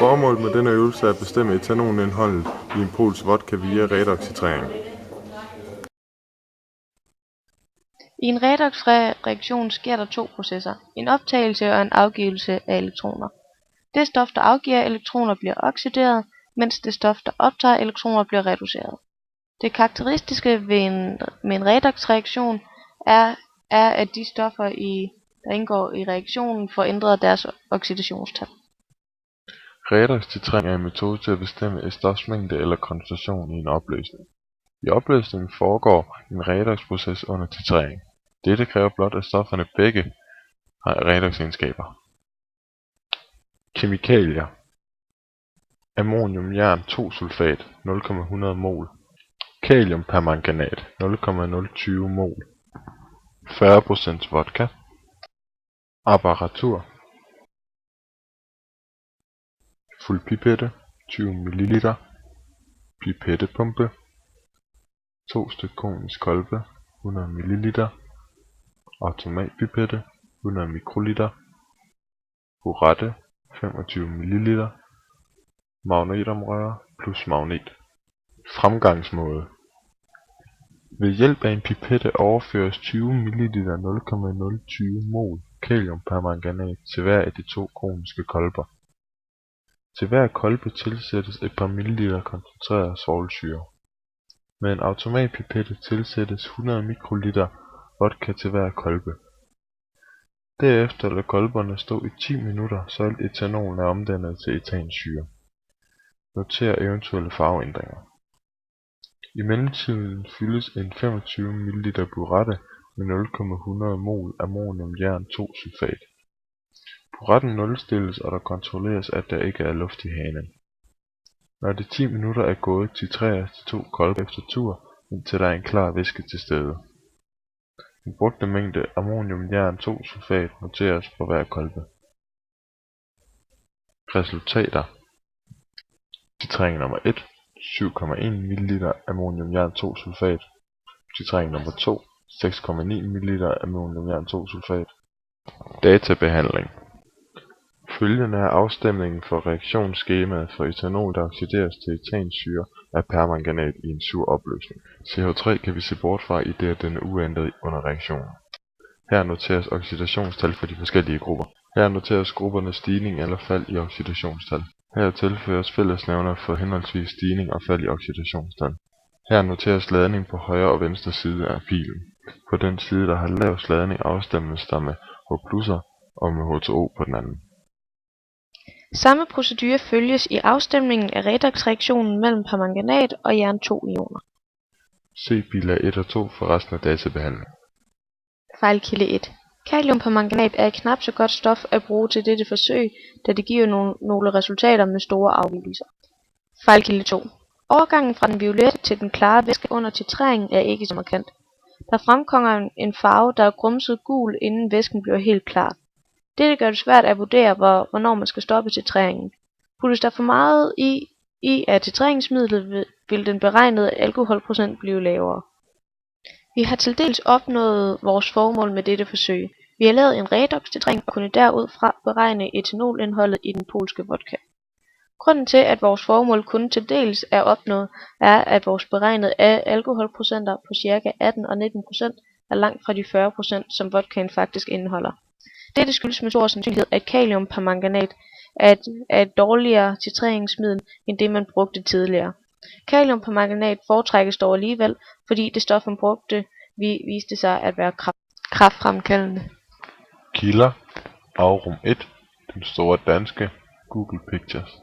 Formålet med denne øvelse er at bestemme etanolindholdet i en pols vodka via redoxcitrering. I en redoxreaktion sker der to processer, en optagelse og en afgivelse af elektroner. Det stof, der afgiver elektroner, bliver oxideret, mens det stof, der optager elektroner, bliver reduceret. Det karakteristiske ved en redoxreaktion er, at de stoffer, der indgår i reaktionen, får ændret deres oxidationstal. Redoxcitrering er en metode til at bestemme et stofs mængde eller koncentration i en opløsning. I opløsningen foregår en redoxproces under titrering. Dette kræver blot, at stofferne begge har redoxegenskaber. Kemikalier: ammoniumjern 2-sulfat 0,100 mol, kaliumpermanganat 0,020 mol, 40% vodka. Apparatur: fuldpipette 20 ml, pipettepumpe, 2 styk konisk kolbe 100 ml, automatpipette 100 mikroliter, burette 25 ml, magnetomrør plus magnet. Fremgangsmåde: ved hjælp af en pipette overføres 20 ml 0,020 mol kaliumpermanganat til hver af de to koniske kolber. Til hver kolbe tilsættes et par milliliter koncentreret svovlsyre. Med en automatpipette tilsættes 100 mikroliter vodka til hver kolbe. Derefter lader kolberne stå i 10 minutter, så alt etanolen er omdannet til etansyre. Noter eventuelle farveændringer. I mellemtiden fyldes en 25 ml burette med 0,100 mol ammoniumjern 2-sulfat. Buretten nulstilles, og der kontrolleres, at der ikke er luft i hanen. Når de 10 minutter er gået, titreres de to kolbe efter tur, indtil der er en klar væske til stede. Den brugte mængde ammoniumjern 2-sulfat noteres på hver kolbe. Resultater: titrering nummer 1 7,1 ml ammoniumjern 2-sulfat, titrering nummer 2 6,9 ml ammoniumjern 2-sulfat. Databehandling: følgende er afstemningen for reaktionsskemaet for etanol, der oxideres til etansyre af permanganat i en sur opløsning. CH3 kan vi se bort fra, idet den er uændret under reaktionen. Her noteres oxidationstal for de forskellige grupper. Her noteres gruppernes stigning eller fald i oxidationstal. Her tilføres fællesnævner for henholdsvis stigning og fald i oxidationstal. Her noteres ladning på højre og venstre side af pilen. På den side, der har lavest ladning, afstemmes der med H+ og med H2O på den anden. Samme procedure følges i afstemningen af redoxreaktionen mellem permanganat og jern 2-ioner. Se bilag 1 og 2 for resten af databehandlingen. Fejlkilde 1. Kaliumpermanganat er et knap så godt stof at bruge til dette forsøg, da det giver nogle resultater med store afvigelser. Fejlkilde 2. Overgangen fra den violette til den klare væske under titreringen er ikke så markant. Der fremkommer en farve, der er grumset gul, inden væsken bliver helt klar. Dette gør det svært at vurdere, hvornår man skal stoppe titreringen. Puttes der for meget i af titreringsmidlet, vil den beregnede alkoholprocent blive lavere. Vi har til dels opnået vores formål med dette forsøg. Vi har lavet en redox-titrering og kunne derudfra beregne etanolindholdet i den polske vodka. Grunden til, at vores formål kun til dels er opnået, er, at vores beregnede alkoholprocenter på ca. 18 og 19% er langt fra de 40%, som vodkaen faktisk indeholder. Dette skyldes med stor sandsynlighed, at kaliumpermanganat er et dårligere titreringsmiddel end det, man brugte tidligere. Kaliumpermanganat foretrækkes dog alligevel, fordi det stof, man brugte, viste sig at være kræftfremkaldende. Kilder: Aurum 1, Den Store Danske, Google Pictures.